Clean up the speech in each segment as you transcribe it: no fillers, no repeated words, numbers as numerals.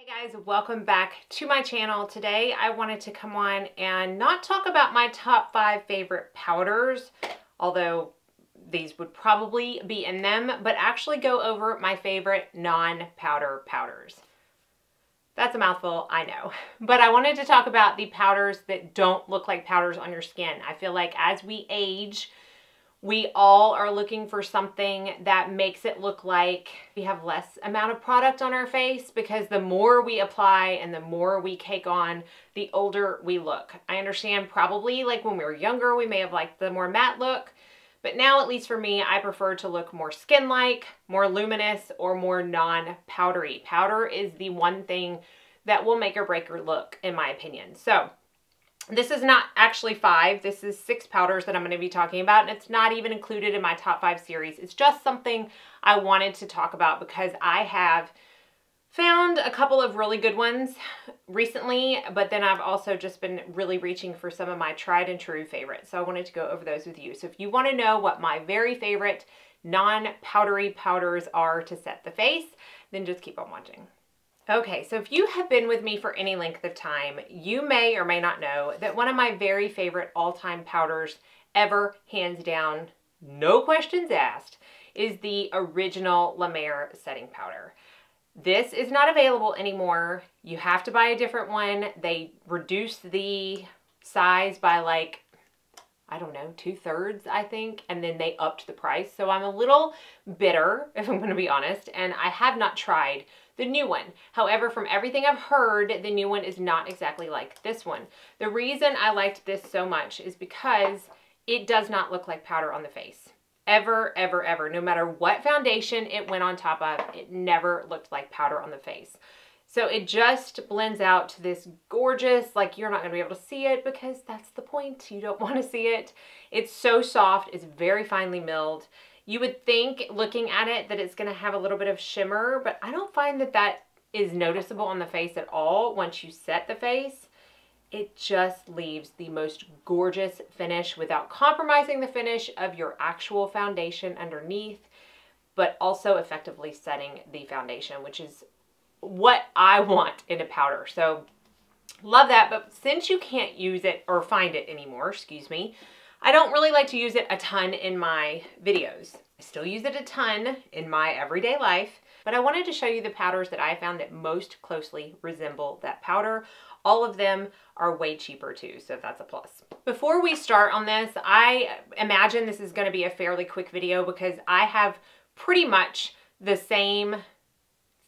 Hey guys, welcome back to my channel. Today I wanted to come on and not talk about my top 5 favorite powders, although these would probably be in them, but actually go over my favorite non-powder powders. That's a mouthful, I know. But I wanted to talk about the powders that don't look like powders on your skin. I feel like as we age, we all are looking for something that makes it look like we have less amount of product on our face, because the more we apply and the more we cake on, the older we look. I understand probably like when we were younger, we may have liked the more matte look, but now, at least for me, I prefer to look more skin-like, more luminous, or more non-powdery. Powder is the one thing that will make or break your look, in my opinion. So this is not actually 5, this is 6 powders that I'm going to be talking about, and it's not even included in my top 5 series. It's just something I wanted to talk about because I have found a couple of really good ones recently, but then I've also just been really reaching for some of my tried and true favorites. So I wanted to go over those with you. So if you want to know what my very favorite non-powdery powders are to set the face, then just keep on watching. Okay, so if you have been with me for any length of time, you may or may not know that one of my very favorite all-time powders ever, hands down, no questions asked, is the original La Mer setting powder. This is not available anymore. You have to buy a different one. They reduced the size by like, I don't know, 2/3, I think, and then they upped the price. So I'm a little bitter, if I'm going to be honest, and I have not tried the new one. However, from everything I've heard, the new one is not exactly like this one. The reason I liked this so much is because it does not look like powder on the face. Ever, ever, ever. No matter what foundation it went on top of, it never looked like powder on the face. So it just blends out to this gorgeous, like you're not going to be able to see it because that's the point. You don't want to see it. It's so soft. It's very finely milled. You would think, looking at it, that it's going to have a little bit of shimmer, but I don't find that that is noticeable on the face at all once you set the face. It just leaves the most gorgeous finish without compromising the finish of your actual foundation underneath, but also effectively setting the foundation, which is what I want in a powder. So love that. But since you can't use it or find it anymore, excuse me, I don't really like to use it a ton in my videos. I still use it a ton in my everyday life, but I wanted to show you the powders that I found that most closely resemble that powder. All of them are way cheaper too, so that's a plus. Before we start on this, I imagine this is going to be a fairly quick video because I have pretty much the same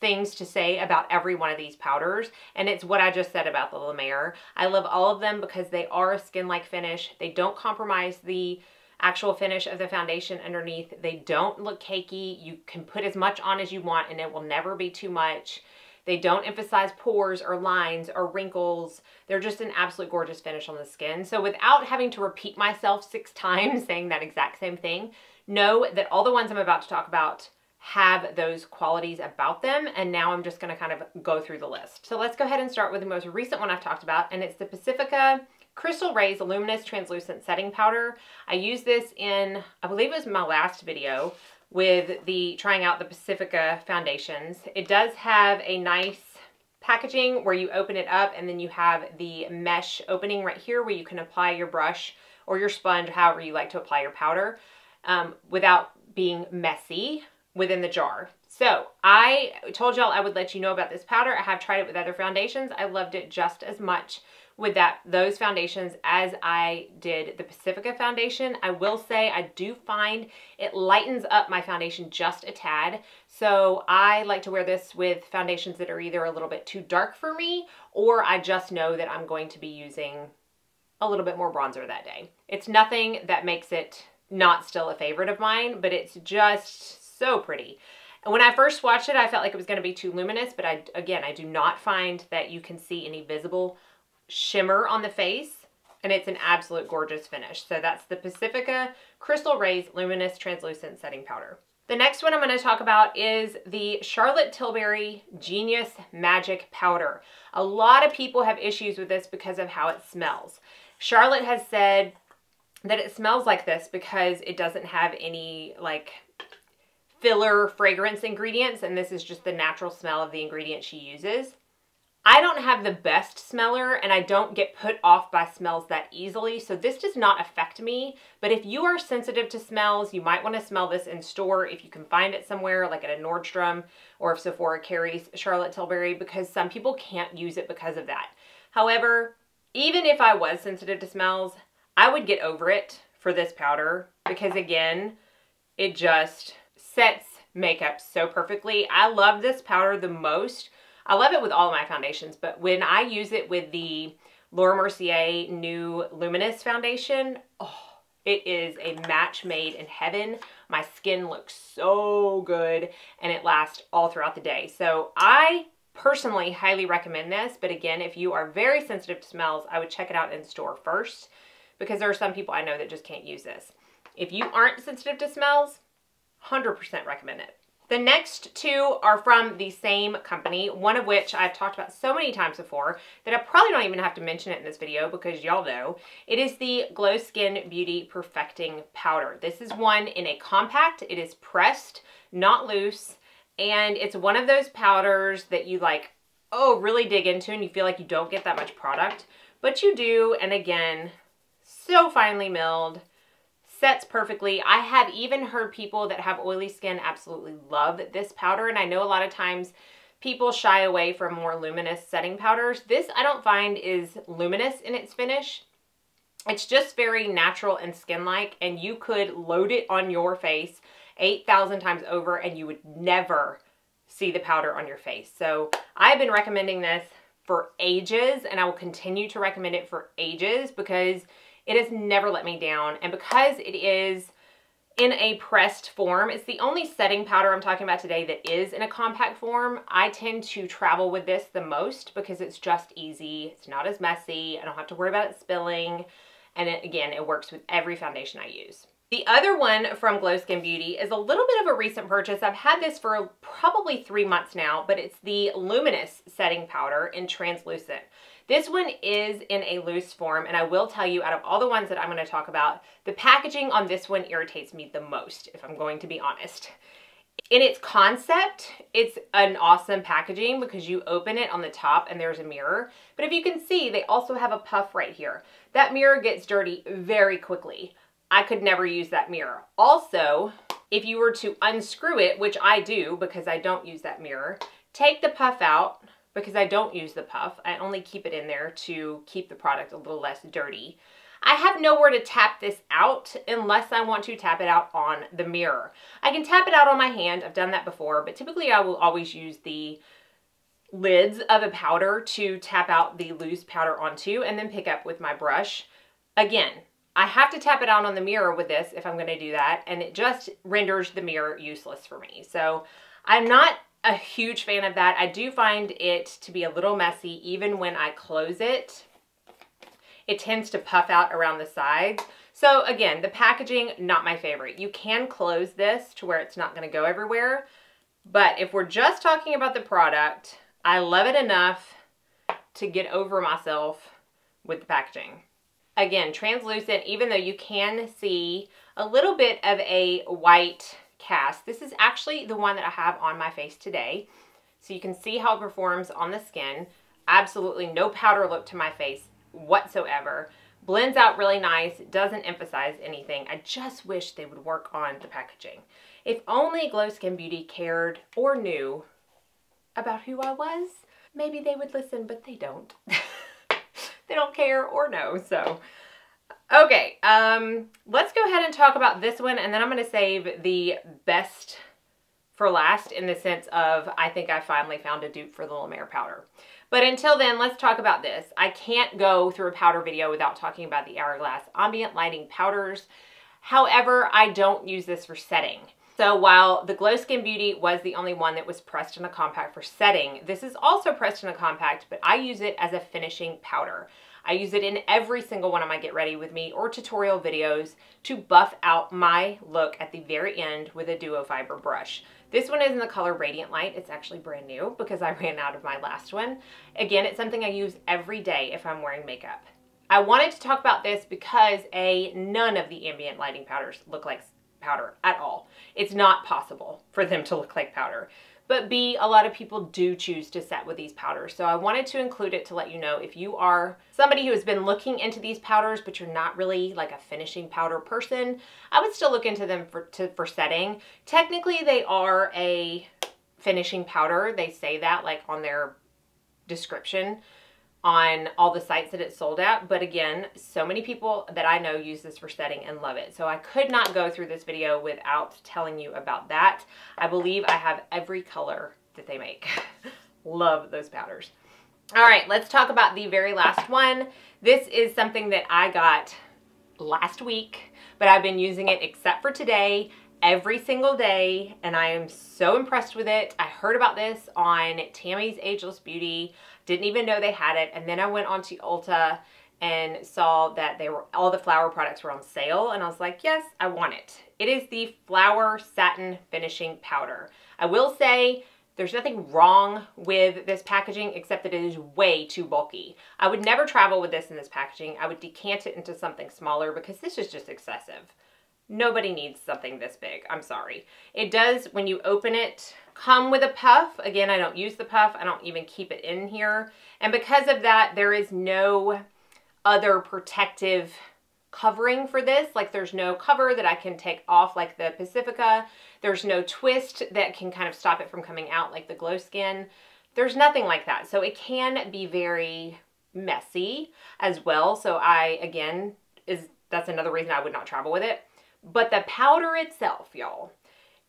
things to say about every one of these powders, and it's what I just said about the La Mer. I love all of them because they are a skin-like finish. They don't compromise the actual finish of the foundation underneath. They don't look cakey. You can put as much on as you want and it will never be too much. They don't emphasize pores or lines or wrinkles. They're just an absolute gorgeous finish on the skin. So without having to repeat myself 6 times saying that exact same thing, know that all the ones I'm about to talk about have those qualities about them, and now I'm just going to kind of go through the list. So let's go ahead and start with the most recent one I've talked about, and it's the Pacifica Crystal Rays Luminous Translucent Setting Powder. I used this in, I believe it was my last video, with the trying out the Pacifica foundations. It does have a nice packaging where you open it up and then you have the mesh opening right here where you can apply your brush or your sponge, however you like to apply your powder, without being messy within the jar. So I told y'all I would let you know about this powder. I have tried it with other foundations. I loved it just as much with those foundations as I did the Pacifica foundation. I will say I do find it lightens up my foundation just a tad. So I like to wear this with foundations that are either a little bit too dark for me, or I just know that I'm going to be using a little bit more bronzer that day. It's nothing that makes it not still a favorite of mine, but it's just so pretty. And when I first watched it, I felt like it was going to be too luminous, but I do not find that you can see any visible shimmer on the face, and it's an absolute gorgeous finish. So that's the Pacifica Crystal Rays Luminous Translucent Setting Powder. The next one I'm going to talk about is the Charlotte Tilbury Genius Magic Powder. A lot of people have issues with this because of how it smells. Charlotte has said that it smells like this because it doesn't have any like filler fragrance ingredients, and this is just the natural smell of the ingredient she uses. I don't have the best smeller and I don't get put off by smells that easily, so this does not affect me. But if you are sensitive to smells, you might want to smell this in store if you can find it somewhere, like at a Nordstrom, or if Sephora carries Charlotte Tilbury, because some people can't use it because of that. However, even if I was sensitive to smells, I would get over it for this powder because, again, it just sets makeup so perfectly. I love this powder the most. I love it with all of my foundations, but when I use it with the Laura Mercier new Luminous foundation, oh, it is a match made in heaven. My skin looks so good and it lasts all throughout the day. So I personally highly recommend this, but again, if you are very sensitive to smells, I would check it out in store first because there are some people I know that just can't use this. If you aren't sensitive to smells, 100% recommend it. The next two are from the same company, one of which I've talked about so many times before that I probably don't even have to mention it in this video because y'all know. It is the Glow Skin Beauty Perfecting Powder. This is one in a compact. It is pressed, not loose, and it's one of those powders that you like, oh, really dig into and you feel like you don't get that much product, but you do, and again, so finely milled. Sets perfectly. I have even heard people that have oily skin absolutely love this powder, and I know a lot of times people shy away from more luminous setting powders. This I don't find is luminous in its finish. It's just very natural and skin-like, and you could load it on your face 8,000 times over and you would never see the powder on your face. So I've been recommending this for ages, and I will continue to recommend it for ages because it has never let me down, and because it is in a pressed form, it's the only setting powder I'm talking about today that is in a compact form. I tend to travel with this the most because it's just easy. It's not as messy. I don't have to worry about it spilling, and again, it works with every foundation I use. The other one from Glow Skin Beauty is a little bit of a recent purchase. I've had this for probably 3 months now, but it's the Luminous setting powder in translucent. This one is in a loose form, and I will tell you, out of all the ones that I'm going to talk about, the packaging on this one irritates me the most, if I'm going to be honest. In its concept, it's an awesome packaging because you open it on the top and there's a mirror. But if you can see, they also have a puff right here. That mirror gets dirty very quickly. I could never use that mirror. Also, if you were to unscrew it, which I do because I don't use that mirror, take the puff out. Because I don't use the puff, I only keep it in there to keep the product a little less dirty. I have nowhere to tap this out unless I want to tap it out on the mirror. I can tap it out on my hand, I've done that before, but typically I will always use the lids of a powder to tap out the loose powder onto and then pick up with my brush. Again, I have to tap it out on the mirror with this if I'm going to do that, and it just renders the mirror useless for me. So I'm not a huge fan of that. I do find it to be a little messy even when I close it. It tends to puff out around the sides. So again, the packaging, not my favorite. You can close this to where it's not going to go everywhere. But if we're just talking about the product, I love it enough to get over myself with the packaging. Again, translucent, even though you can see a little bit of a white cast. This is actually the one that I have on my face today. So you can see how it performs on the skin. Absolutely no powder look to my face whatsoever. Blends out really nice. Doesn't emphasize anything. I just wish they would work on the packaging. If only Glow Skin Beauty cared or knew about who I was, maybe they would listen, but they don't. They don't care or know, so. Okay, let's go ahead and talk about this one, and then I'm going to save the best for last in the sense of I think I finally found a dupe for the La Mer powder. But until then, let's talk about this. I can't go through a powder video without talking about the Hourglass Ambient Lighting Powders. However, I don't use this for setting. So while the Glow Skin Beauty was the only one that was pressed in a compact for setting, this is also pressed in a compact, but I use it as a finishing powder. I use it in every single one of my Get Ready With Me or tutorial videos to buff out my look at the very end with a duo fiber brush. This one is in the color Radiant Light. It's actually brand new because I ran out of my last one. Again, it's something I use every day if I'm wearing makeup. I wanted to talk about this because none of the ambient lighting powders look like powder at all. It's not possible for them to look like powder. but B, a lot of people do choose to set with these powders. So I wanted to include it to let you know if you are somebody who has been looking into these powders, but you're not really like a finishing powder person, I would still look into them for setting. Technically, they are a finishing powder. They say that like on their description on all the sites that it's sold at. But again, so many people that I know use this for setting and love it. So I could not go through this video without telling you about that. I believe I have every color that they make. Love those powders. All right, let's talk about the very last one. This is something that I got last week, but I've been using it except for today every single day, and I am so impressed with it. I heard about this on Tammy's Ageless Beauty, didn't even know they had it, and then I went onto Ulta and saw that all the flower products were on sale, and I was like, yes, I want it. It is the Flower Satin Finishing Powder. I will say there's nothing wrong with this packaging except that it is way too bulky. I would never travel with this in this packaging. I would decant it into something smaller because this is just excessive. Nobody needs something this big. I'm sorry. It does, when you open it, come with a puff. Again, I don't use the puff. I don't even keep it in here. And because of that, there is no other protective covering for this. Like there's no cover that I can take off like the Pacifica. There's no twist that can kind of stop it from coming out like the Glow Skin. There's nothing like that. So it can be very messy as well. So that's another reason I would not travel with it. But the powder itself, y'all,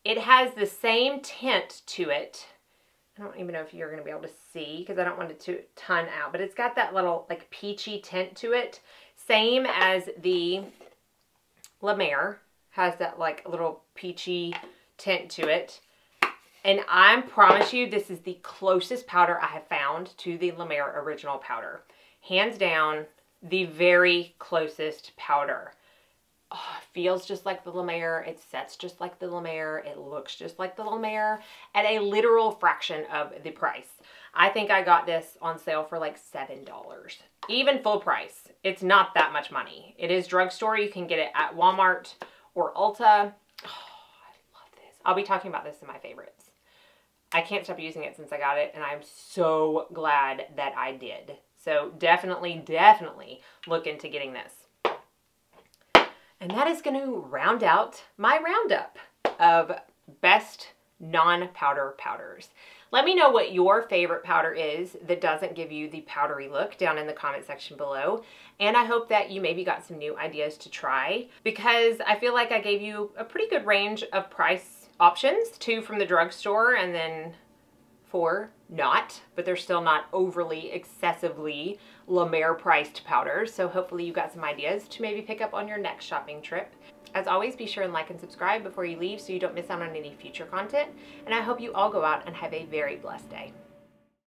it has the same tint to it. I don't even know if you're going to be able to see because I don't want it to ton out, but it's got that little like peachy tint to it. Same as the La Mer has that like little peachy tint to it. And I promise you, this is the closest powder I have found to the La Mer original powder. Hands down, the very closest powder. Oh, it feels just like the La Mer. It sets just like the La Mer. It looks just like the La Mer at a literal fraction of the price. I think I got this on sale for like $7. Even full price. It's not that much money. It is drugstore. You can get it at Walmart or Ulta. Oh, I love this. I'll be talking about this in my favorites. I can't stop using it since I got it, and I'm so glad that I did. So definitely, definitely look into getting this. And that is going to round out my roundup of best non-powder powders. Let me know what your favorite powder is that doesn't give you the powdery look down in the comment section below. And I hope that you maybe got some new ideas to try because I feel like I gave you a pretty good range of price options, 2 from the drugstore and then 4 not, but they're still not overly excessively La Mer priced powders. So hopefully you got some ideas to maybe pick up on your next shopping trip. As always, be sure and like and subscribe before you leave so you don't miss out on any future content. And I hope you all go out and have a very blessed day.